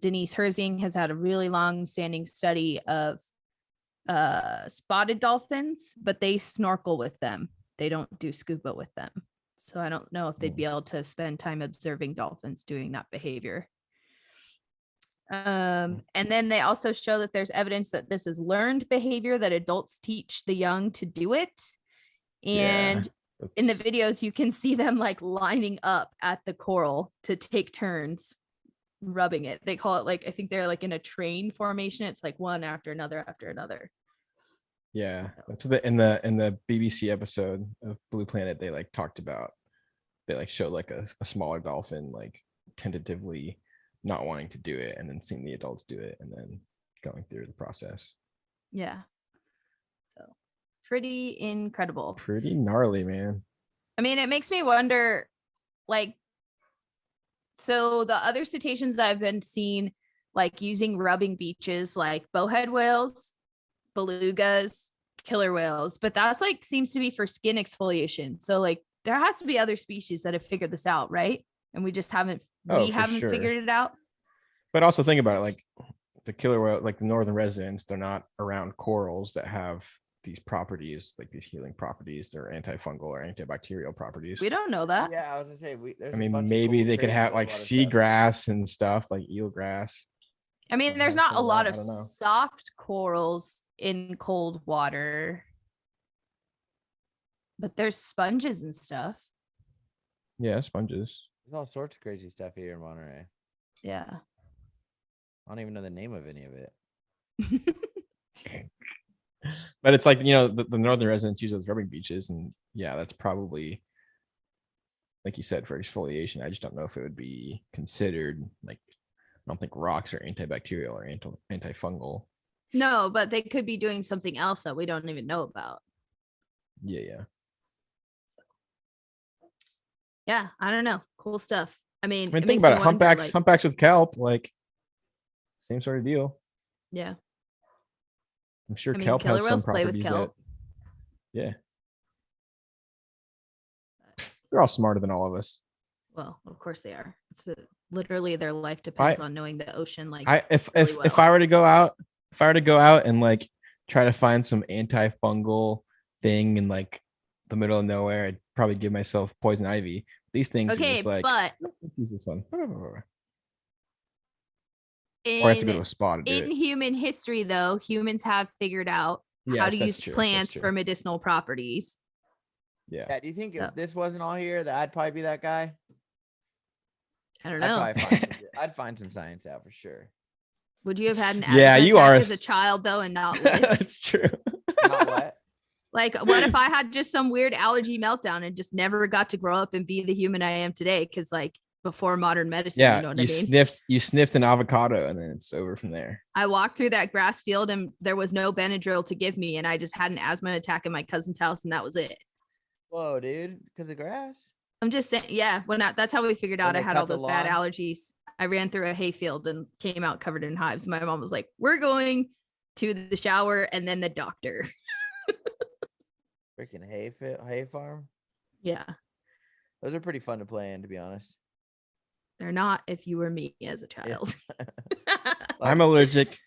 Denise Herzing has had a really long standing study of spotted dolphins, but they snorkel with them. They don't do scuba with them. So I don't know if they'd be able to spend time observing dolphins doing that behavior. And then they also show that there's evidence that this is learned behavior, that adults teach the young to do it. And in the videos, you can see them like lining up at the coral to take turns rubbing it. They call it like, I think they're like in a train formation. It's like one after another after another.
Yeah, that's what in the BBC episode of Blue Planet they like talked about. They like showed like a smaller dolphin like tentatively not wanting to do it, and then seeing the adults do it, and then going through the process.
Yeah. So pretty incredible.
Pretty gnarly, man.
I mean, it makes me wonder, like, so the other cetaceans that I've been seeing, like using rubbing beaches, like bowhead whales, belugas, killer whales, but that's like seems to be for skin exfoliation. So like there has to be other species that have figured this out, right? And we just haven't
Sure.
figured it out.
But also think about it, like the killer whale, like the northern residents, they're not around corals that have these properties, like these healing properties. They're antifungal or antibacterial properties.
We don't know that.
Yeah, I was gonna say
I mean, maybe they could have like seagrass and stuff, like eelgrass.
I mean, there's not a lot of
I don't know.
soft corals in cold water, but there's sponges and stuff.
Yeah, sponges.
There's all sorts of crazy stuff here in Monterey.
Yeah.
I don't even know the name of any of it.
But it's like, you know, the northern residents use those rubbing beaches, and yeah, that's probably, like you said, for exfoliation. I just don't know if it would be considered, like, I don't think rocks are antibacterial or antifungal.
No, but they could be doing something else that we don't even know about.
Yeah.
Yeah, I don't know. Cool stuff. I mean,
Think about it. Humpbacks with kelp, like same sort of deal.
Yeah.
I'm sure kelp has some properties that. Yeah. They're all smarter than all of us.
Well, of course they are. It's literally their life depends on knowing the ocean. Like,
if I were to go out and like try to find some antifungal thing in like the middle of nowhere, I'd probably give myself poison ivy. These things are just like,
but
let's use this one. Or I have to go to a spa to do
in
it.
human history, though, humans have figured out how to use plants for medicinal properties.
Yeah.
Do you think if this wasn't all here, that I'd probably be that guy?
I don't know.
I'd find some science out for sure.
Would you have had an
asthma attack
as a child though and not lived?
That's true.
Not what?
Like, what if I had just some weird allergy meltdown and just never got to grow up and be the human I am today? Because like before modern medicine,
yeah,
you know what I mean?
You sniffed an avocado and then it's over from there.
I walked through that grass field and there was no Benadryl to give me, and I just had an asthma attack in my cousin's house, and that was it.
Whoa, dude, because of grass?
I'm just saying, yeah. That's how we figured out I had all those bad allergies. I ran through a hayfield and came out covered in hives. My mom was like, "We're going to the shower and then the doctor."
Freaking hay farm.
Yeah,
those are pretty fun to play in, to be honest.
They're not if you were me as a child.
Yeah.
I'm allergic.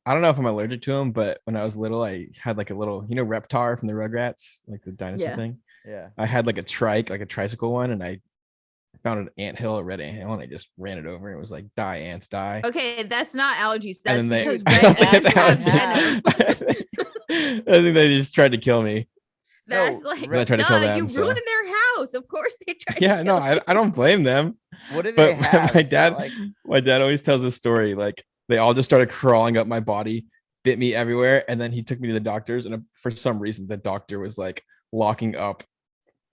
I don't know if I'm allergic to them, but when I was little, I had like a little, you know, Reptar from the Rugrats, like the dinosaur thing.
Yeah.
I had like a trike, like a tricycle one, and I found an anthill, a red anthill, and I just ran it over. And it was like, die, ants, die.
Okay, that's not allergies. That's because
I think they just tried to kill me.
That's like,
I tried to kill them,
you ruined their house. Of course they tried to kill
no, I don't blame them.
What did they have?
My dad always tells this story, like they all just started crawling up my body, bit me everywhere, and then he took me to the doctors, and for some reason the doctor was like locking up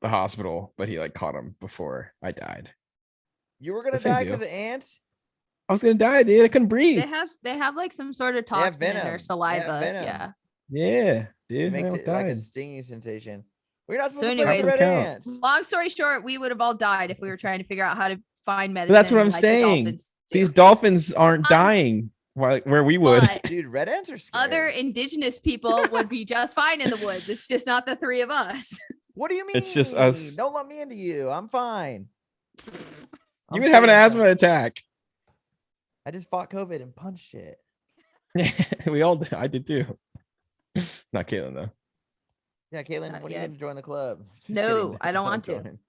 the hospital, but he like caught him before I died.
You were gonna die because of ants?
I was gonna die, dude. I couldn't breathe.
They have like some sort of toxin in their saliva.
Yeah, dude.
It makes it like a stinging sensation. We're not supposed
to
play with red ants.
Long story short, we would have all died if we were trying to figure out how to find medicine.
But that's what I'm saying. These dolphins aren't dying. where we would.
But
Dude, red ants are scary.
other indigenous people would be just fine in the woods. It's just not the three of us.
What do you mean?
It's just us.
Don't let me into you. I'm fine.
You would have an asthma attack.
I just fought COVID and punched it.
We all did. I did too. Not Caitlin though.
Yeah, Caitlin,
Not
when are you
yet.
going to join the club? Just
No,
kidding.
I don't want to.
join.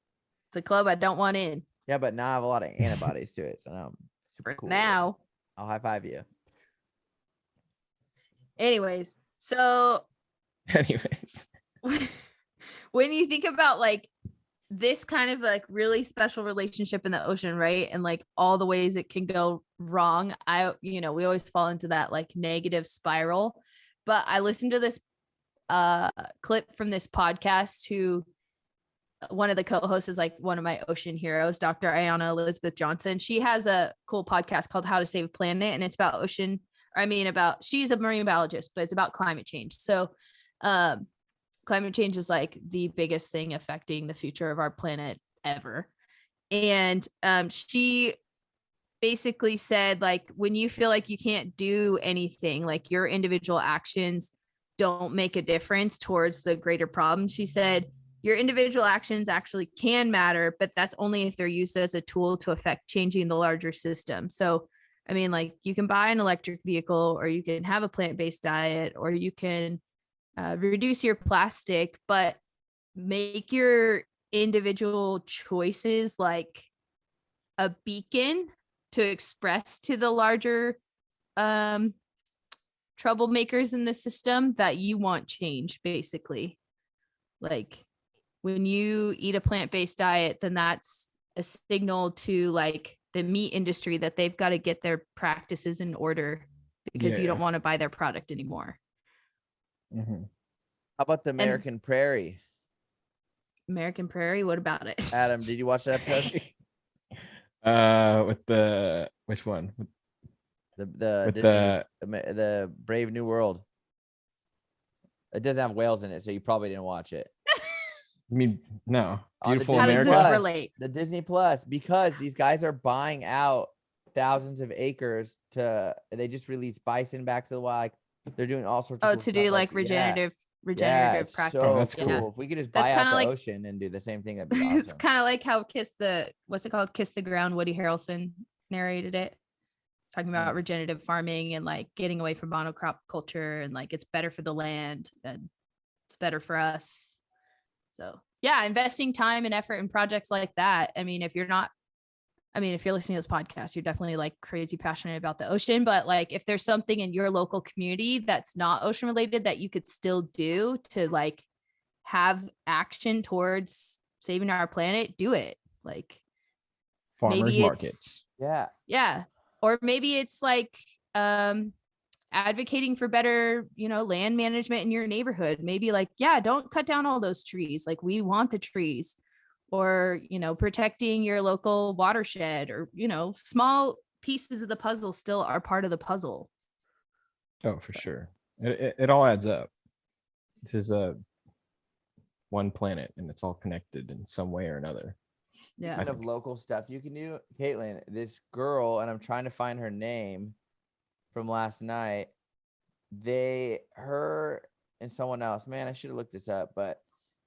It's a club I don't want in
Yeah, but now I have a lot of antibodies to it. So now I'm super
for
cool.
now.
I'll high five you.
Anyways, so
Anyways.
when you think about like this kind of like really special relationship in the ocean, right? And like all the ways it can go wrong, we always fall into that like negative spiral. But I listened to this clip from this podcast who one of the co-hosts is like one of my ocean heroes, Dr. Ayanna Elizabeth Johnson. She has a cool podcast called How to Save a Planet, and it's about she's a marine biologist, but it's about climate change. So climate change is like the biggest thing affecting the future of our planet ever. And she basically said, like, when you feel like you can't do anything, like your individual actions don't make a difference towards the greater problem, she said, your individual actions actually can matter, but that's only if they're used as a tool to affect changing the larger system. So, I mean, like you can buy an electric vehicle, or you can have a plant-based diet, or you can reduce your plastic, but make your individual choices like a beacon to express to the larger troublemakers in the system that you want change, basically. Like when you eat a plant-based diet, then that's a signal to like the meat industry that they've got to get their practices in order, because you don't want to buy their product anymore.
Mm-hmm.
How about the American Prairie?
American Prairie, what about it?
Adam, did you watch that episode?
With the which one?
The
With
Disney, the Brave New World. It doesn't have whales in it, so you probably didn't watch it.
I mean, no.
On the
Beautiful
How does
Disney
this
America.
Plus,
relate?
The Disney Plus, because these guys are buying out thousands of acres they just released bison back to the wild. They're doing all sorts of
Oh,
cool
to
stuff,
do like regenerative
it's
practice.
So
That's
cool.
cool.
If we could just
That's
buy out
kinda
the
like-
ocean and do the same thing, that'd be
It's
awesome.
kind of like how what's it called? Kiss the Ground. Woody Harrelson narrated it, talking about regenerative farming and like getting away from monocrop culture, and like it's better for the land and it's better for us. So yeah, investing time and effort in projects like that. I mean, if you're listening to this podcast, you're definitely like crazy passionate about the ocean, but like if there's something in your local community that's not ocean related that you could still do to like have action towards saving our planet, do it. Like
Farmers
maybe
markets.
Yeah.
or maybe it's like advocating for better, land management in your neighborhood. Maybe like, yeah, don't cut down all those trees. Like we want the trees. Or, protecting your local watershed, or, small pieces of the puzzle still are part of the puzzle.
Oh, for sure. It all adds up. This is one planet, and it's all connected in some way or another.
Yeah.
Kind of local stuff you can do. Caitlin, this girl, and I'm trying to find her name from last night. Her and someone else, man, I should have looked this up, but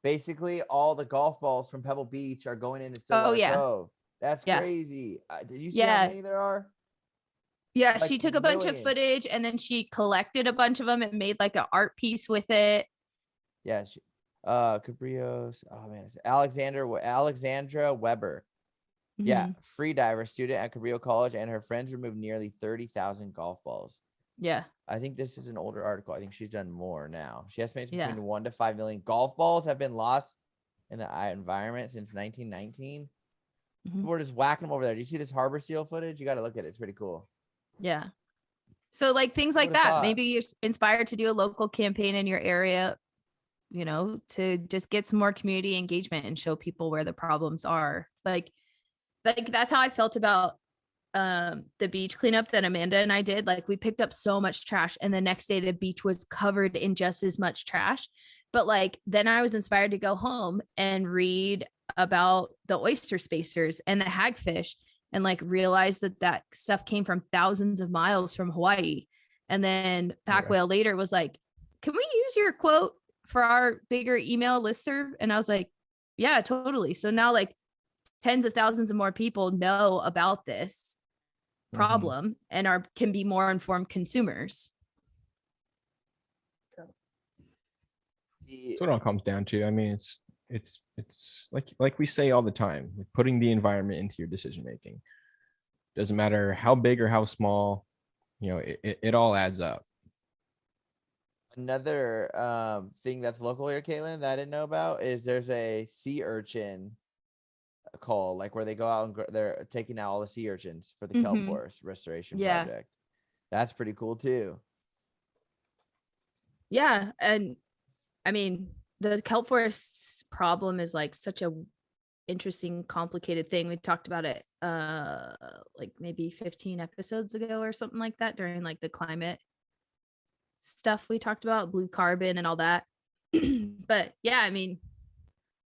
basically all the golf balls from Pebble Beach are going into Stillwater Cove. That's crazy. Did you see how many there are?
Yeah,
Like
she took a bunch of
millions.
footage and then she collected a bunch of them and made like an art piece with it.
Yeah, Cabrios. Oh man, it's Alexandra Weber. Yeah, free diver student at Cabrillo College, and her friends removed nearly 30,000 golf balls.
Yeah.
I think this is an older article. I think she's done more now. She estimates
Yeah.
between 1 to 5 million golf balls have been lost in the environment since 1919. People are just whacking them over there. Do you see this harbor seal footage? You got to look at it. It's pretty cool.
Yeah. So like things like
Would've
that.
thought.
Maybe you're inspired to do a local campaign in your area, to just get some more community engagement and show people where the problems are. Like that's how I felt about the beach cleanup that Amanda and I did. Like we picked up so much trash, and the next day the beach was covered in just as much trash. But like then I was inspired to go home and read about the oyster spacers and the hagfish and like realized that that stuff came from thousands of miles from Hawaii. And then Pac Whale later was like, can we use your quote for our bigger email listserv? And I was like, yeah, totally. So now like tens of thousands of more people know about this problem and can be more informed consumers. So
that's what it all comes down to. I mean, it's like we say all the time, like putting the environment into your decision making. Doesn't matter how big or how small, you know, it all adds up.
Another thing that's local here, Caitlin, that I didn't know about is there's a sea urchin call, like where they go out and they're taking out all the sea urchins for the kelp forest restoration project. That's pretty cool too.
Yeah, and I mean the kelp forests problem is like such a interesting, complicated thing. We talked about it like maybe 15 episodes ago or something like that during like the climate stuff we talked about, blue carbon and all that. But yeah, I mean,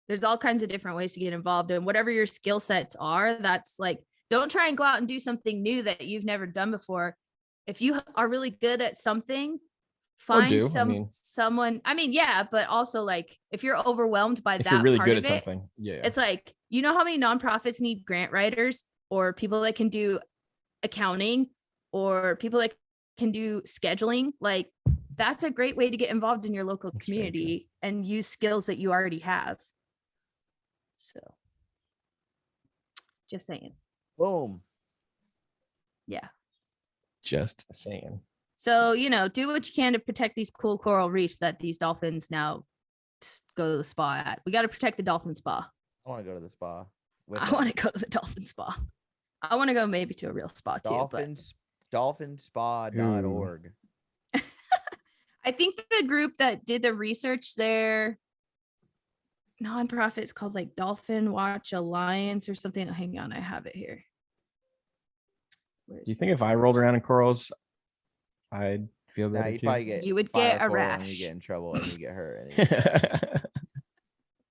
there's all kinds of different ways to get involved, and whatever your skill sets are, that's like, don't try and go out and do something new that you've never done before. If you are really good at something, find someone. I mean, yeah, but also like if you're overwhelmed by
if
that
you're really
part
good
of
at
it,
something,
it's like, you know how many nonprofits need grant writers or people that can do accounting or people that can do scheduling? Like, that's a great way to get involved in your local community and use skills that you already have. So just saying.
Boom.
Yeah.
Just saying.
So, you know, do what you can to protect these cool coral reefs that these dolphins now go to the spa at. We got to protect the Dolphin Spa.
I want to go to the spa.
I want to go to the Dolphin Spa. I want to go maybe to a real spa too.
Dolphinspa.org.
I think the group that did the research there, nonprofit, is called like Dolphin Watch Alliance or something. Hang on, I have it here.
Do you think if I rolled around in corals, I'd feel better
you'd
too?
probably get
you would get a
coral and
rash.
you get in trouble and you get hurt.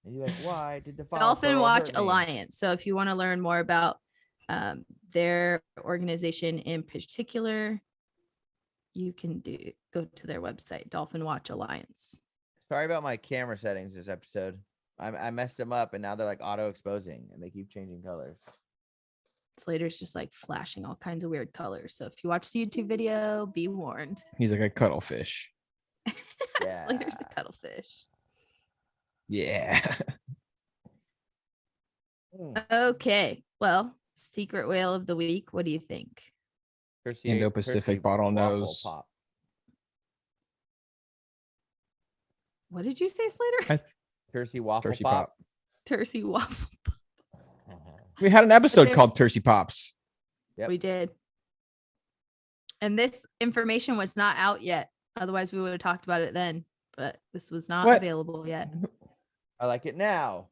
And you're like, why did the
Dolphin Watch
hurt me?
Alliance. So if you want to learn more about their organization in particular, you can go to their website, Dolphin Watch Alliance.
Sorry about my camera settings this episode. I messed them up and now they're like auto exposing and they keep changing colors.
Slater's just like flashing all kinds of weird colors. So if you watch the YouTube video, be warned.
He's like a cuttlefish.
Yeah.
Slater's a cuttlefish.
Yeah.
Okay. Well, secret whale of the week. What do you think?
Indo Pacific bottlenose.
Pop.
What did you say, Slater?
Tercy waffle
Tercy
pop.
Tercy waffle.
We had an episode called Tercy Pops.
Yep.
We did. And this information was not out yet. Otherwise, we would have talked about it then. But this was not available yet.
I like it now.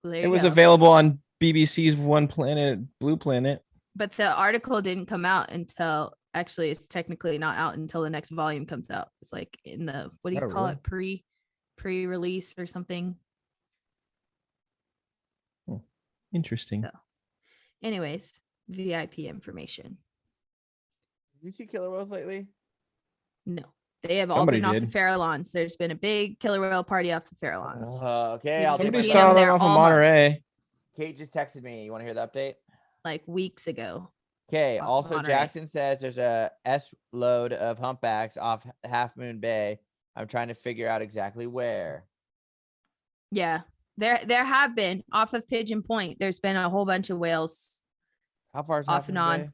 Well,
it was available on BBC's One Planet, Blue Planet.
But the article didn't come out until, actually, it's technically not out until the next volume comes out. It's like in the, what do you call it? Pre-release or something.
Interesting.
So, anyways, VIP information.
Did you see killer whales lately?
No, they have all been off the Farallones. There's been a big killer whale party off the Farallones.
Okay,
somebody saw them off of Monterey.
Kate just texted me. You want to hear the update?
Like weeks ago.
Okay. Also, Jackson says there's a S load of humpbacks off Half Moon Bay. I'm trying to figure out exactly where.
Yeah. There have been off of Pigeon Point. There's been a whole bunch of whales.
How far is
off and on?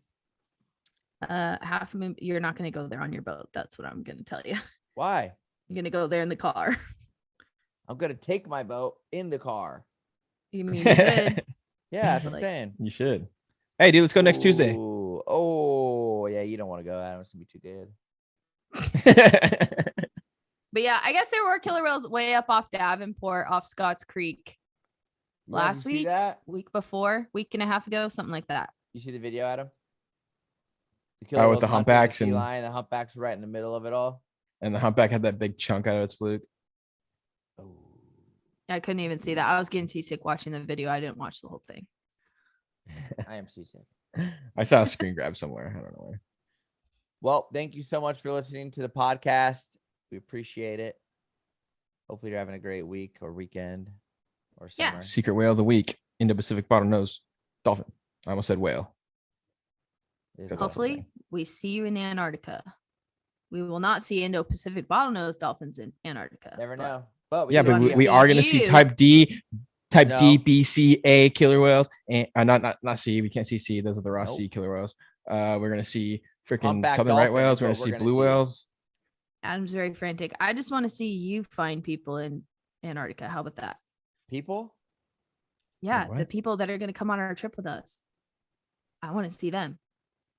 Half Moon. You're not going to go there on your boat. That's what I'm going to tell you.
Why?
You're going to go there in the car.
I'm going to take my boat in the car.
You mean you could?
Yeah, that's what I'm saying.
You should. Hey, dude, let's go next Tuesday.
Oh, yeah. You don't want to go. That must be too good.
But yeah, I guess there were killer whales way up off Davenport, off Scotts Creek last week, week before, week and a half ago, something like that.
You see the video, Adam?
With the humpbacks and
the humpbacks right in the middle of it all.
And the humpback had that big chunk out of its fluke.
I couldn't even see that. I was getting seasick watching the video. I didn't watch the whole thing.
I am seasick.
I saw a screen grab somewhere. I don't know where.
Well, thank you so much for listening to the podcast. We appreciate it. Hopefully you're having a great week or weekend or
Yeah.
summer.
Secret whale of the week. Indo Pacific bottlenose dolphin. I almost said whale.
It is
That's
awesome.
Hopefully, we see you in Antarctica. We will not see Indo Pacific bottlenose dolphins in Antarctica.
Never
but
know. But
Yeah,
can
but
wanna
see
we
them.
are going to see
you.
type D,
No.
B, C, A killer whales, and not C. We can't see C. Those are the raw
Nope.
C killer whales. We're going to see freaking
Humpback
southern right
dolphins
whales.
is
We're going
what
to
we're
see
gonna
blue
see.
whales.
Adam's very frantic. I just want to see you find people in Antarctica. How about that?
People?
Yeah, the
what?
people that are going to come on our trip with us. I want to see them.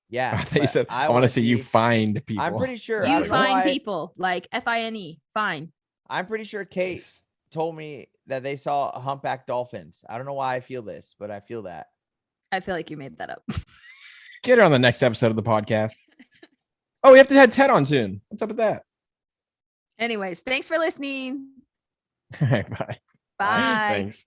Yeah.
I thought you
but
said I want
wanna
to see you find people.
I'm pretty sure. I
You
don't know
find
why-
people like FINE. Fine.
I'm pretty sure Kate
Nice.
told me that they saw humpback dolphins. I don't know why I feel this, but I feel that.
I feel like you made that up.
Get her on the next episode of the podcast. Oh, we have to have Ted on soon. What's up with that?
Anyways, thanks for listening.
All right, bye.
Bye.
Thanks.